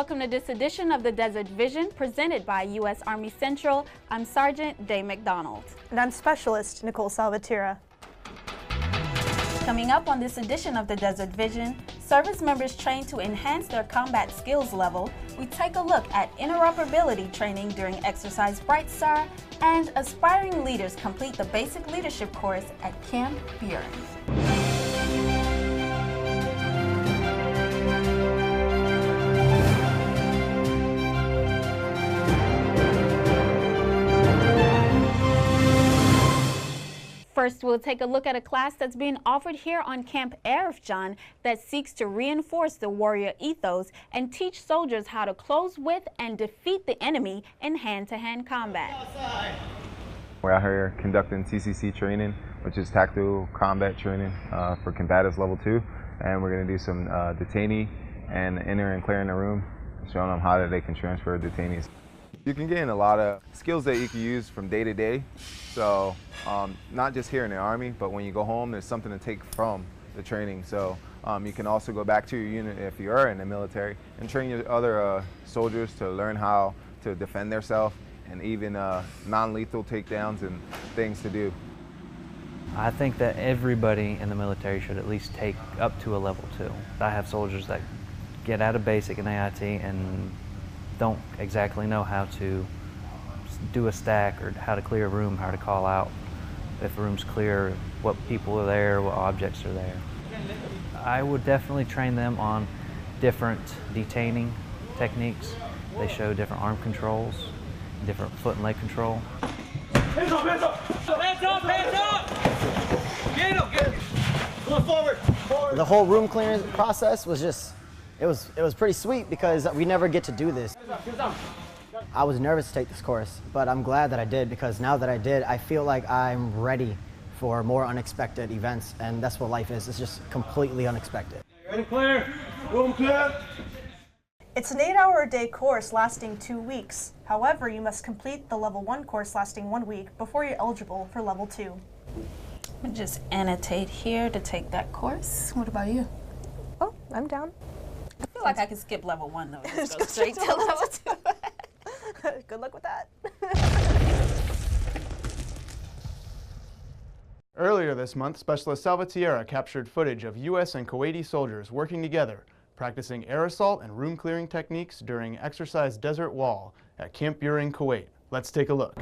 Welcome to this edition of the Desert Vision presented by U.S. Army Central. I'm Sergeant Day McDonald. And I'm Specialist Nicole Salvatierra. Coming up on this edition of the Desert Vision, service members trained to enhance their combat skills level. We take a look at interoperability training during Exercise Bright Star, and aspiring leaders complete the basic leadership course at Camp Buehring. First, we'll take a look at a class that's being offered here on Camp Buehring that seeks to reinforce the warrior ethos and teach soldiers how to close with and defeat the enemy in hand-to-hand combat. We're out here conducting TCC training, which is tactical combat training for combatives level 2, and we're going to do some detainee and enter and clearing the room, showing them how they can transfer detainees. You can gain a lot of skills that you can use from day to day. So not just here in the Army, but when you go home, there's something to take from the training. So you can also go back to your unit if you are in the military and train your other soldiers to learn how to defend themselves and even non-lethal takedowns and things to do. I think that everybody in the military should at least take up to a level 2. I have soldiers that get out of basic and AIT and don't exactly know how to do a stack or how to clear a room, how to call out if a room's clear, what people are there, what objects are there. I would definitely train them on different detaining techniques. They show different arm controls, different foot and leg control. Hands up, hands up! Hands up, hands up! Get him! Going forward, forward! The whole room clearance process was just, it was pretty sweet because we never get to do this. I was nervous to take this course, but I'm glad that I did, because now that I did, I feel like I'm ready for more unexpected events, and that's what life is. It's just completely unexpected. Ready, clear? Room clear? It's an 8-hour-a-day course lasting 2 weeks. However, you must complete the level 1 course lasting 1 week before you're eligible for level 2. I'll just annotate here to take that course. What about you? Oh, I'm down. I feel like I could skip level 1 though. Just go straight to level 2. Good luck with that. Earlier this month, Specialist Salvatierra captured footage of U.S. and Kuwaiti soldiers working together, practicing air assault and room clearing techniques during Exercise Desert Wall at Camp Buehring, Kuwait. Let's take a look.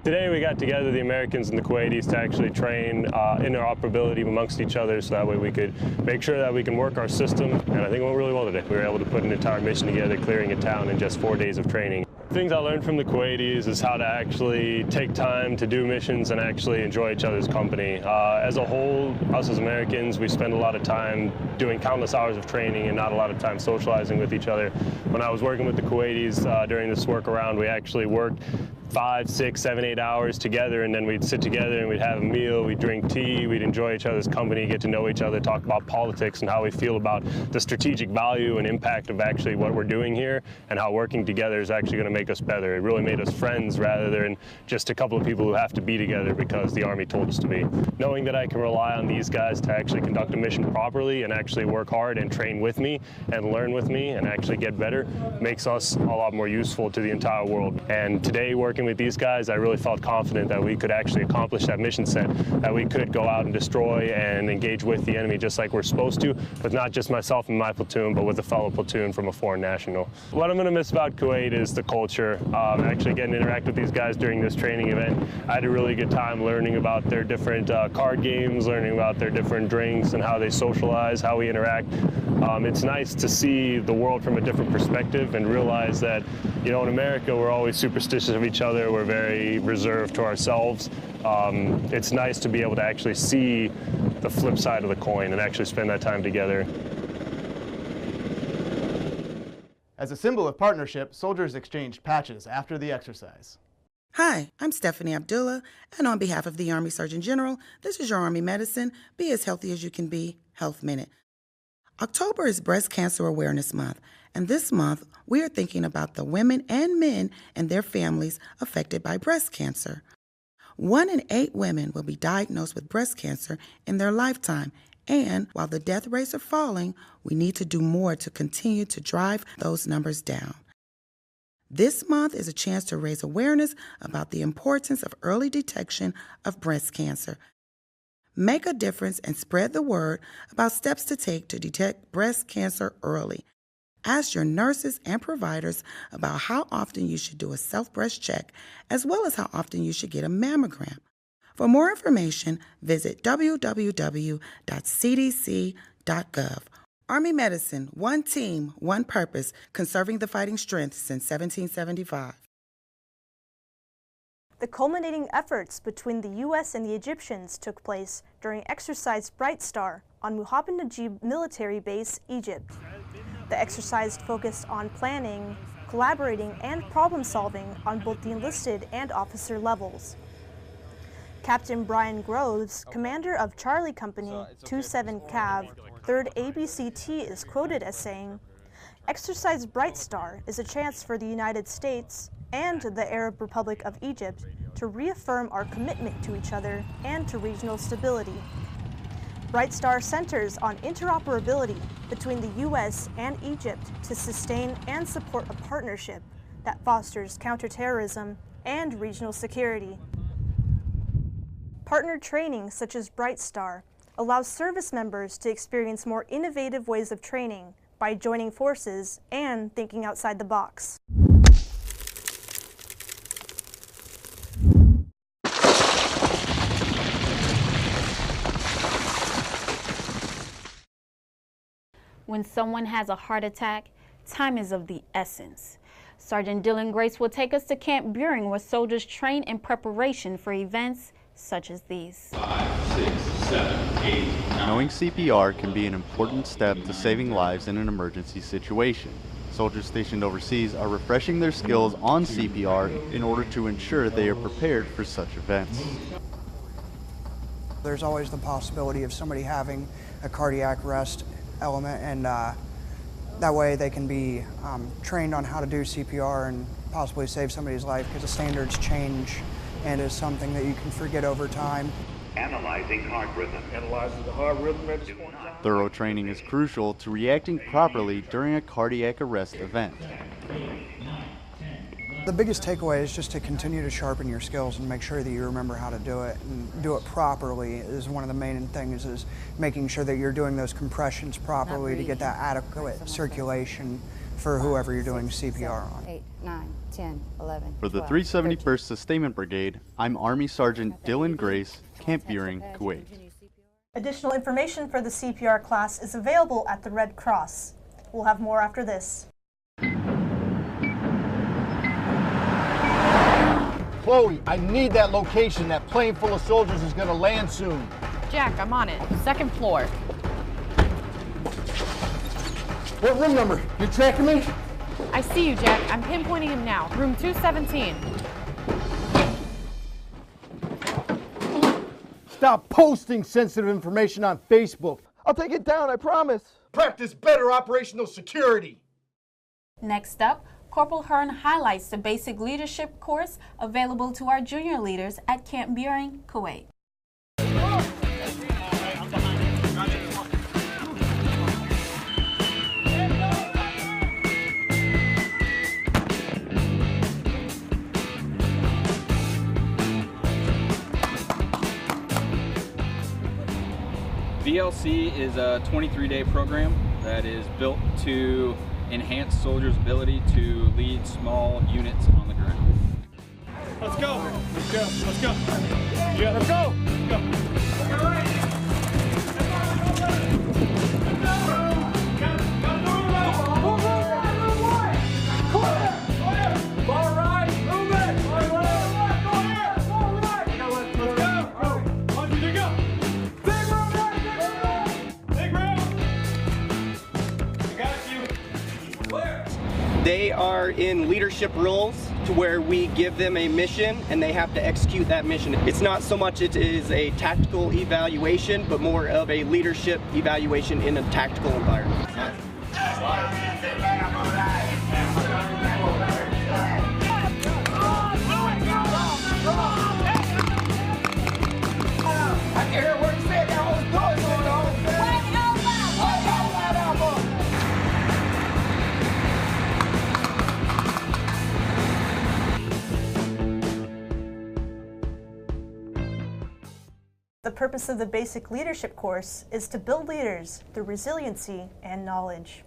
Today we got together the Americans and the Kuwaitis to actually train interoperability amongst each other, so that way we could make sure that we can work our system, and I think it went really well today. We were able to put an entire mission together, clearing a town in just 4 days of training. Things I learned from the Kuwaitis is how to actually take time to do missions and actually enjoy each other's company. As a whole, us as Americans, we spend a lot of time doing countless hours of training and not a lot of time socializing with each other. When I was working with the Kuwaitis during this work around, we actually worked 5, 6, 7, 8 hours together, and then we'd sit together and we'd have a meal, we'd drink tea, we'd enjoy each other's company, get to know each other, talk about politics and how we feel about the strategic value and impact of actually what we're doing here, and how working together is actually going to make us better. It really made us friends rather than just a couple of people who have to be together because the Army told us to be. Knowing that I can rely on these guys to actually conduct a mission properly and actually work hard and train with me and learn with me and actually get better makes us a lot more useful to the entire world. And today, working with these guys, I really felt confident that we could actually accomplish that mission set, that we could go out and destroy and engage with the enemy just like we're supposed to, with not just myself and my platoon, but with a fellow platoon from a foreign national. What I'm going to miss about Kuwait is the culture. Actually getting to interact with these guys during this training event, I had a really good time learning about their different card games, learning about their different drinks and how they socialize, how we interact. It's nice to see the world from a different perspective and realize that, you know, in America we're always superstitious of each other, we're very reserved to ourselves. It's nice to be able to actually see the flip side of the coin and actually spend that time together. As a symbol of partnership, soldiers exchanged patches after the exercise. Hi, I'm Stephanie Abdullah, and on behalf of the Army Surgeon General, this is your Army Medicine, Be As Healthy As You Can Be, Health Minute. October is Breast Cancer Awareness Month, and this month we are thinking about the women and men and their families affected by breast cancer. 1 in 8 women will be diagnosed with breast cancer in their lifetime, and while the death rates are falling, we need to do more to continue to drive those numbers down. This month is a chance to raise awareness about the importance of early detection of breast cancer. Make a difference and spread the word about steps to take to detect breast cancer early. Ask your nurses and providers about how often you should do a self-breast check, as well as how often you should get a mammogram. For more information, visit www.cdc.gov. Army Medicine, one team, one purpose, conserving the fighting strength since 1775. The culminating efforts between the U.S. and the Egyptians took place during Exercise Bright Star on Muhammad Najib Military Base, Egypt. The exercise focused on planning, collaborating, and problem-solving on both the enlisted and officer levels. Captain Brian Groves, commander of Charlie Company, 27 Cav, 3rd ABCT, is quoted as saying, "Exercise Bright Star is a chance for the United States and the Arab Republic of Egypt to reaffirm our commitment to each other and to regional stability. Bright Star centers on interoperability between the U.S. and Egypt to sustain and support a partnership that fosters counterterrorism and regional security. Partner training such as Bright Star allows service members to experience more innovative ways of training by joining forces and thinking outside the box." When someone has a heart attack, time is of the essence. Sergeant Dylan Grace will take us to Camp Buehring, where soldiers train in preparation for events such as these. 5, 6, 7, 8, 9. Knowing CPR can be an important step to saving lives in an emergency situation. Soldiers stationed overseas are refreshing their skills on CPR in order to ensure they are prepared for such events. There's always the possibility of somebody having a cardiac arrest element, and that way they can be trained on how to do CPR and possibly save somebody's life, because the standards change and is something that you can forget over time. Analyzing heart rhythm. Analyzing the heart rhythm at this point in time. Thorough training is crucial to reacting properly during a cardiac arrest event. The biggest takeaway is just to continue to sharpen your skills and make sure that you remember how to do it, and do it properly is one of the main things, is making sure that you're doing those compressions properly to get that adequate circulation for whoever you're doing CPR on. 8, 9, 10, 11, For the 12, 371st 13. Sustainment Brigade, I'm Army Sergeant Dylan Grace, Camp Buehring, Kuwait. Additional information for the CPR class is available at the Red Cross. We'll have more after this. Chloe, I need that location. That plane full of soldiers is gonna land soon. Jack, I'm on it. 2nd floor. What room number? You tracking me? I see you, Jack. I'm pinpointing him now. Room 217. Stop posting sensitive information on Facebook. I'll take it down, I promise. Practice better operational security. Next up, Corporal Hearn highlights the basic leadership course available to our junior leaders at Camp Buehring, Kuwait. VLC is a 23-day program that is built to enhance soldiers' ability to lead small units on the ground. Let's go. Let's go. Let's go. Yeah, let's go. Let's go. They are in leadership roles to where we give them a mission and they have to execute that mission. It's not so much it is a tactical evaluation, but more of a leadership evaluation in a tactical environment. purpose of the basic leadership course is to build leaders through resiliency and knowledge.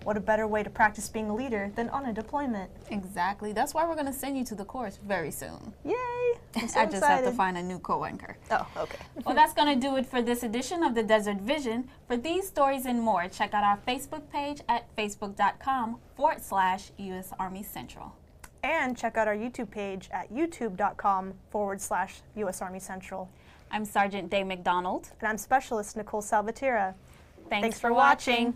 What a better way to practice being a leader than on a deployment? Exactly. That's why we're going to send you to the course very soon. Yay! I'm so I just have to excited. find a new co-anchor. Oh, okay. Well, that's going to do it for this edition of the Desert Vision. For these stories and more, check out our Facebook page at facebook.com/USArmyCentral. And check out our YouTube page at youtube.com/USArmyCentral. I'm Sergeant Day McDonald. And I'm Specialist Nicole Salvatierra. Thanks for watching.